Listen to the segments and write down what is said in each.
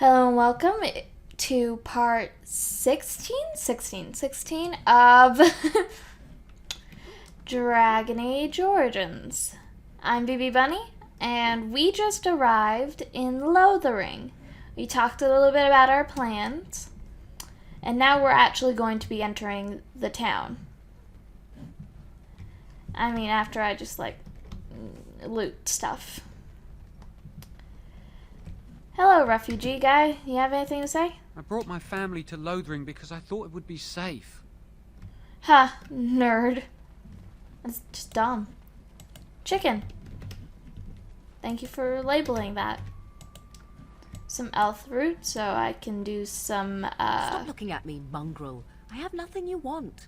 Hello and welcome to part 16 of Dragon Age Origins. I'm BB Bunny, and we just arrived in Lothering. We talked a little bit about our plans, and now we're actually going to be entering the town. I mean, after I just, loot stuff. Hello, refugee guy. You have anything to say? I brought my family to Lothering because I thought it would be safe. Ha, nerd. That's just dumb. Chicken. Thank you for labeling that. Some elf root so I can do some, Stop looking at me, mongrel. I have nothing you want.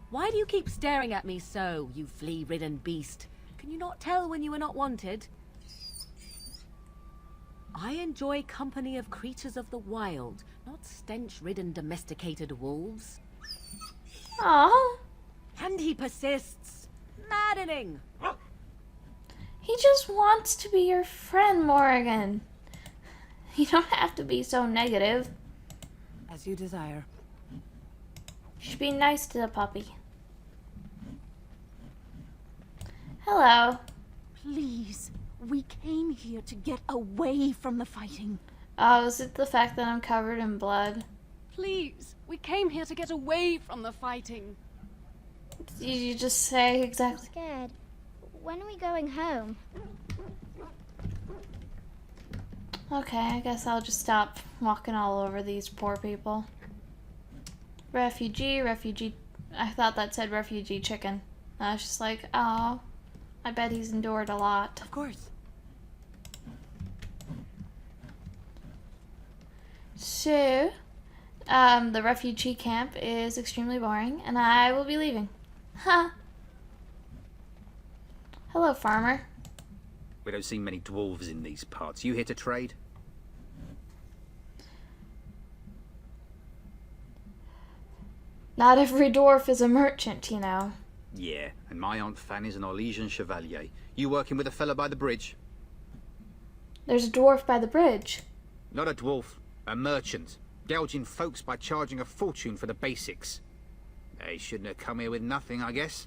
Why do you keep staring at me so, you flea-ridden beast? Can you not tell when you are not wanted? I enjoy company of creatures of the wild, not stench-ridden domesticated wolves. Aww. And he persists. Maddening! He just wants to be your friend, Morrigan. You don't have to be so negative. As you desire. You should be nice to the puppy. Hello. Please, we came here to get away from the fighting. Oh, is it the fact that I'm covered in blood? Please, we came here to get away from the fighting. Did you just say I'm exactly? scared. When are we going home? Okay, I guess I'll just stop walking all over these poor people. Refugee. I thought that said refugee chicken. I was just like, oh, I bet he's endured a lot. Of course. So, the refugee camp is extremely boring, and I will be leaving. Huh. Hello, farmer. We don't see many dwarves in these parts. You here to trade? Not every dwarf is a merchant, you know. Yeah, and my Aunt Fanny's an Orlesian chevalier. You working with a fella by the bridge? There's a dwarf by the bridge. Not a dwarf, a merchant. Gouging folks by charging a fortune for the basics. They shouldn't have come here with nothing, I guess.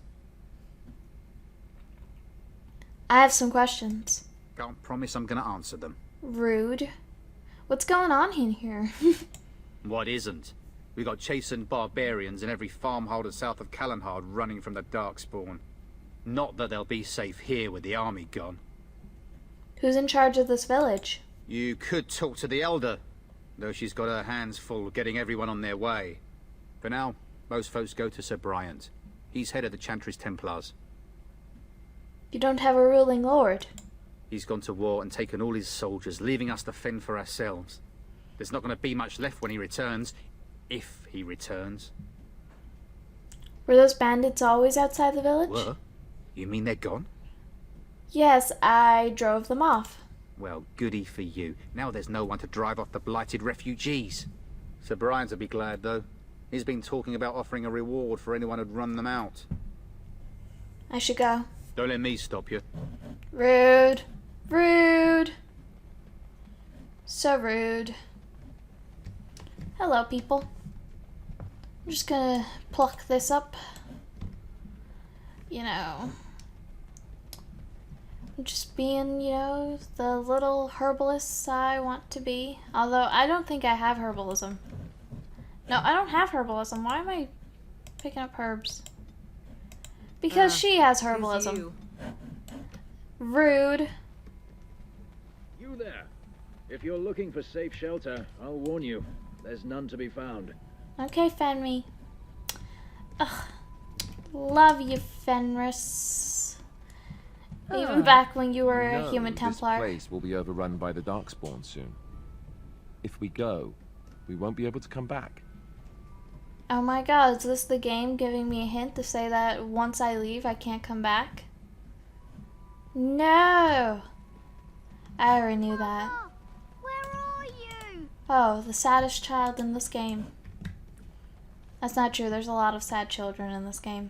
I have some questions. Can't promise I'm gonna answer them. Rude. What's going on in here? What isn't? We got chastened barbarians in every farmholder south of Callanhard running from the Darkspawn. Not that they'll be safe here with the army gone. Who's in charge of this village? You could talk to the Elder, though she's got her hands full getting everyone on their way. For now, most folks go to Sir Bryant. He's head of the Chantry's Templars. You don't have a ruling lord. He's gone to war and taken all his soldiers, leaving us to fend for ourselves. There's not going to be much left when he returns, if he returns. Were those bandits always outside the village? What? You mean they're gone? Yes, I drove them off. Well, goody for you. Now there's no one to drive off the blighted refugees. Sir Brian'll be glad, though. He's been talking about offering a reward for anyone who'd run them out. I should go. Don't let me stop you. Rude. Rude. So rude. Hello, people. I'm just gonna pluck this up. You know. Just being, you know, the little herbalist I want to be. Although, I don't think I have herbalism. No, I don't have herbalism. Why am I picking up herbs? Because she has herbalism. You. Rude. You there. If you're looking for safe shelter, I'll warn you. There's none to be found. Okay, Fenry. Ugh. Love you, Fenris. Even back when you were a human Templar. This place will be overrun by the Darkspawn soon. If we go, we won't be able to come back. Oh my god, is this the game giving me a hint to say that once I leave, I can't come back? No! I already knew that. Ah, where are you? Oh, the saddest child in this game. That's not true, there's a lot of sad children in this game.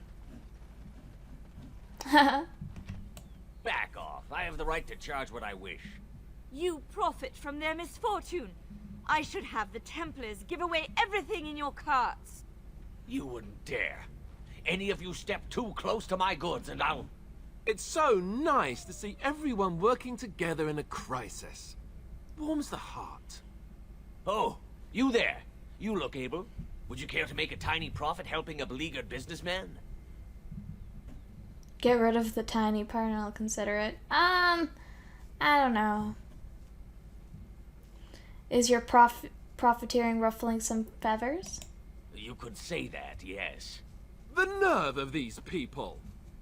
Back off. I have the right to charge what I wish. You profit from their misfortune. I should have the Templars give away everything in your carts. You wouldn't dare. Any of you step too close to my goods and I'll... It's so nice to see everyone working together in a crisis. Warms the heart. Oh, you there. You look able. Would you care to make a tiny profit helping a beleaguered businessman? Get rid of the tiny part and I'll consider it. I don't know. Is your profiteering ruffling some feathers? You could say that, yes. The nerve of these people!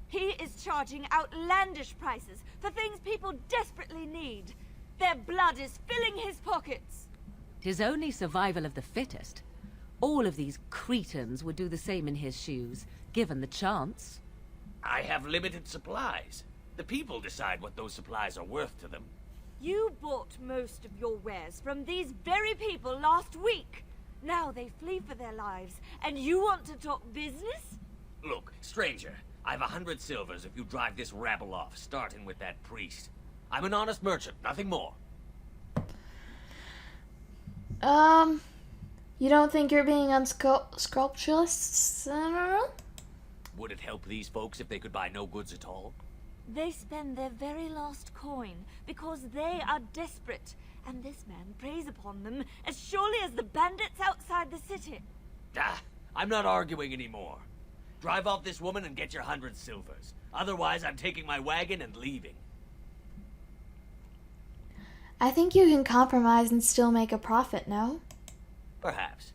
He is charging outlandish prices for things people desperately need. Their blood is filling his pockets. 'Tis only survival of the fittest. All of these cretins would do the same in his shoes, given the chance. I have limited supplies. The people decide what those supplies are worth to them. You bought most of your wares from these very people last week. Now they flee for their lives, and you want to talk business? Look, stranger, I've 100 silvers if you drive this rabble off, starting with that priest. I'm an honest merchant, nothing more. You don't think you're being unscrupulous? I don't know. Would it help these folks if they could buy no goods at all? They spend their very last coin because they are desperate, and this man preys upon them as surely as the bandits outside the city. Ah, I'm not arguing anymore. Drive off this woman and get your 100 silvers. Otherwise, I'm taking my wagon and leaving. I think you can compromise and still make a profit, no? Perhaps.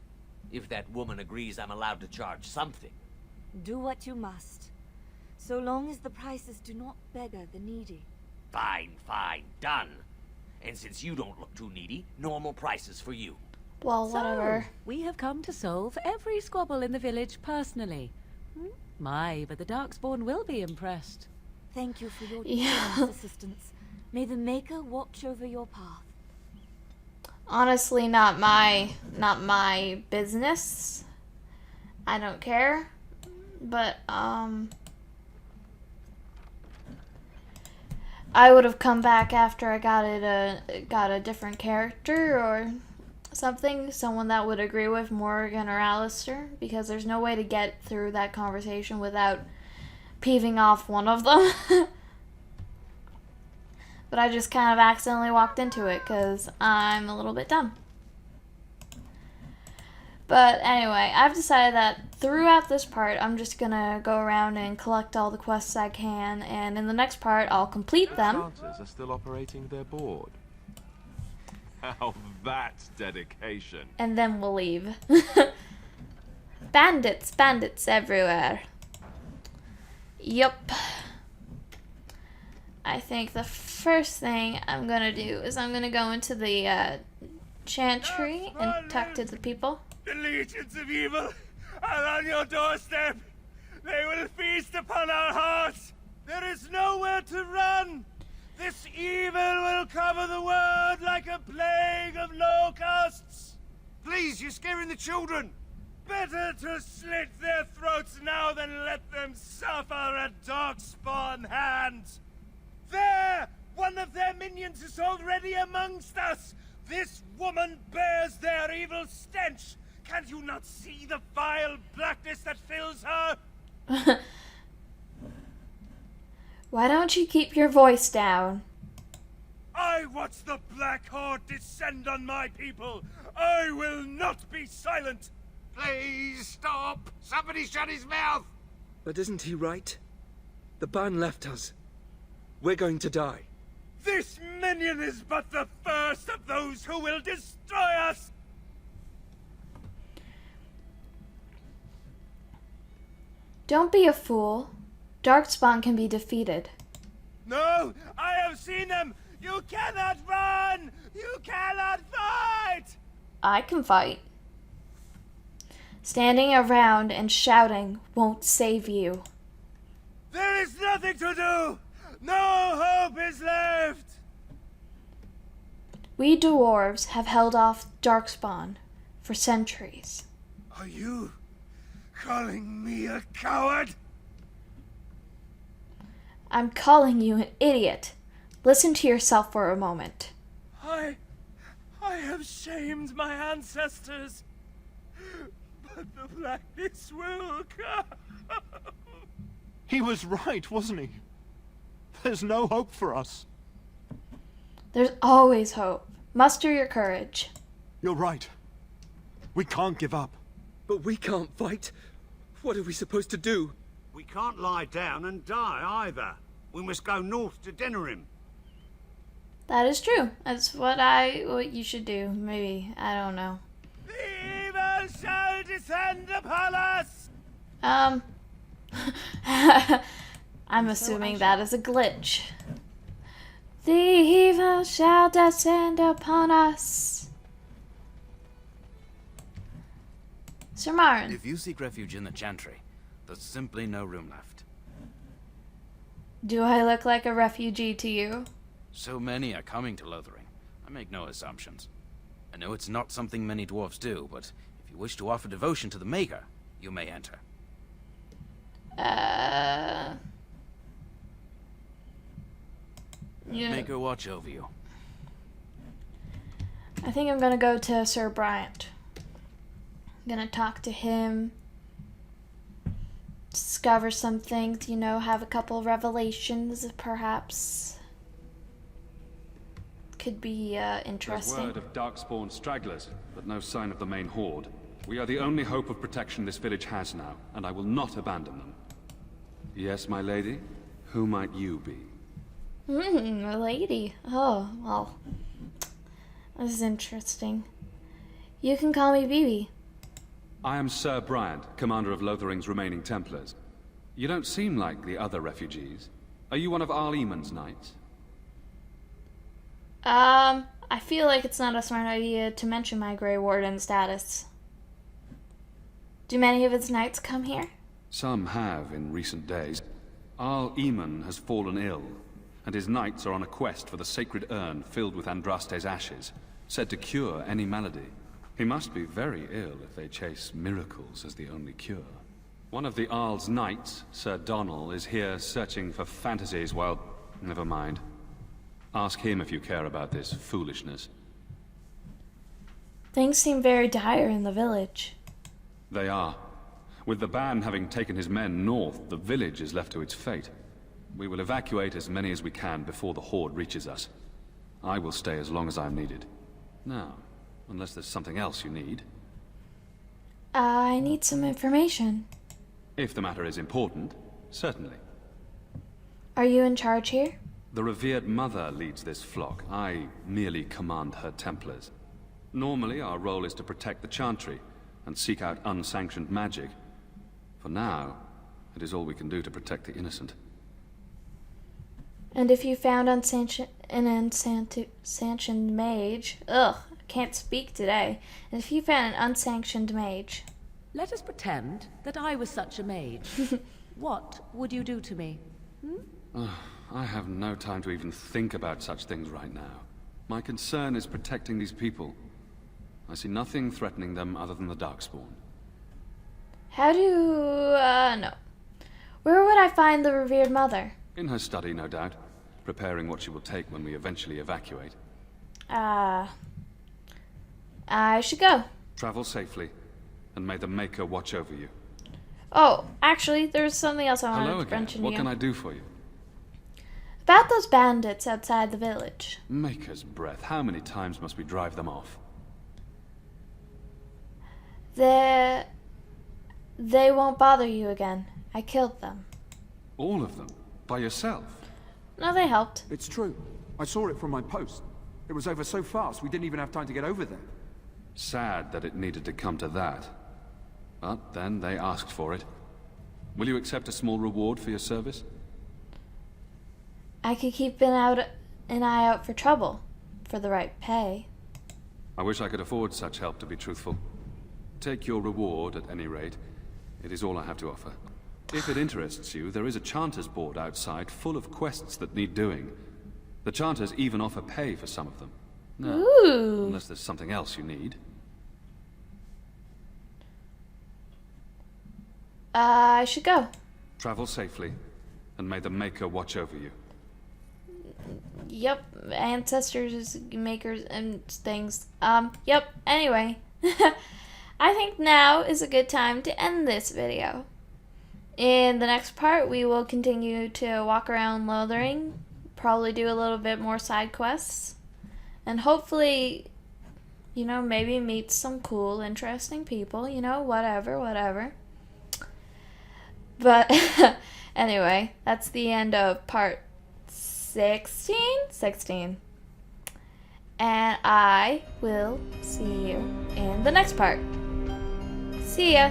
If that woman agrees I'm allowed to charge something. Do what you must, so long as the prices do not beggar the needy. Fine, fine, done. And since you don't look too needy, normal prices for you. Well, whatever. So, we have come to solve every squabble in the village personally. My, but the Darkspawn will be impressed. Thank you for your Yeah. generous assistance. May the Maker watch over your path. Honestly, not my business. I don't care. But, I would have come back after I got a different character or something, someone that would agree with Morgan or Alistair, because there's no way to get through that conversation without peeving off one of them. But I just kind of accidentally walked into it because I'm a little bit dumb. But anyway, I've decided that throughout this part, I'm just gonna go around and collect all the quests I can, and in the next part, I'll complete them. Charters are still operating their board. How that's dedication. And then we'll leave. Bandits everywhere. Yup. I think the first thing I'm gonna do is I'm gonna go into the chantry and talk to the people. The legions of evil are on your doorstep. They will feast upon our hearts. There is nowhere to run. This evil will cover the world like a plague of locusts. Please, you're scaring the children. Better to slit their throats now than let them suffer at Darkspawn hands. There! One of their minions is already amongst us. This woman bears their evil stench. Can't you not see the vile blackness that fills her? Why don't you keep your voice down? I watch the Black Horde descend on my people. I will not be silent. Please stop. Somebody shut his mouth. But isn't he right? The ban left us. We're going to die. This minion is but the first of those who will destroy us. Don't be a fool. Darkspawn can be defeated. No, I have seen them. You cannot run. You cannot fight. I can fight. Standing around and shouting won't save you. There is nothing to do. No hope is left. We dwarves have held off Darkspawn for centuries. Are you calling me a coward? I'm calling you an idiot. Listen to yourself for a moment. I have shamed my ancestors, but the blackness will come. He was right, wasn't he? There's no hope for us. There's always hope. Muster your courage. You're right. We can't give up. But we can't fight. What are we supposed to do? We can't lie down and die either. We must go north to Denerim. That is true. That's what you should do. Maybe. I don't know. The evil shall descend upon us! I'm assuming that is a glitch. The evil shall descend upon us. Sir Marin. If you seek refuge in the Chantry, there's simply no room left. Do I look like a refugee to you? So many are coming to Lothering. I make no assumptions. I know it's not something many dwarves do, but if you wish to offer devotion to the Maker, you may enter. Yeah. Maker watch over you. I think I'm gonna go to Sir Bryant. I'm gonna talk to him. Discover some things, you know, have a couple of revelations, perhaps. Could be interesting. There's word of Darkspawn stragglers, but no sign of the main horde. We are the only hope of protection this village has now, and I will not abandon them. Yes, my lady? Who might you be? A lady. Oh, well. This is interesting. You can call me Bibi. I am Sir Bryant, commander of Lothering's remaining Templars. You don't seem like the other refugees. Are you one of Arl Eamon's knights? I feel like it's not a smart idea to mention my Grey Warden status. Do many of its knights come here? Some have in recent days. Arl Eamon has fallen ill, and his knights are on a quest for the sacred urn filled with Andraste's ashes, said to cure any malady. He must be very ill if they chase miracles as the only cure. One of the Arl's knights, Sir Donnell, is here searching for fantasies. Well, never mind. Ask him if you care about this foolishness. Things seem very dire in the village. They are. With the ban having taken his men north, the village is left to its fate. We will evacuate as many as we can before the horde reaches us. I will stay as long as I am needed. Now, unless there's something else you need. I need some information. If the matter is important, certainly. Are you in charge here? The revered mother leads this flock. I merely command her Templars. Normally, our role is to protect the Chantry and seek out unsanctioned magic. For now, it is all we can do to protect the innocent. And if you found an unsanctioned mage... Ugh, I can't speak today. And if you found an unsanctioned mage... Let us pretend that I was such a mage. What would you do to me? I have no time to even think about such things right now. My concern is protecting these people. I see nothing threatening them other than the Darkspawn. How do... no. Where would I find the revered mother? In her study, no doubt. Preparing what she will take when we eventually evacuate. I should go. Travel safely, and may the Maker watch over you. Oh, actually, there's something else I wanted to mention to you. What can I do for you? About those bandits outside the village. Maker's breath. How many times must we drive them off? They won't bother you again. I killed them. All of them? By yourself? No, they helped. It's true. I saw it from my post. It was over so fast, we didn't even have time to get over there. Sad that it needed to come to that. But then they asked for it. Will you accept a small reward for your service? I could keep an eye out for trouble, for the right pay. I wish I could afford such help, to be truthful. Take your reward, at any rate. It is all I have to offer. If it interests you, there is a Chanters board outside full of quests that need doing. The Chanters even offer pay for some of them. No, Ooh. Unless there's something else you need. I should go. Travel safely, and may the Maker watch over you. Yep, ancestors, makers, and things. Yep, anyway. I think now is a good time to end this video. In the next part, we will continue to walk around Lothering, probably do a little bit more side quests, and hopefully, you know, maybe meet some cool, interesting people, you know, whatever. But anyway, that's the end of part 16? And I will see you in the next part. See ya!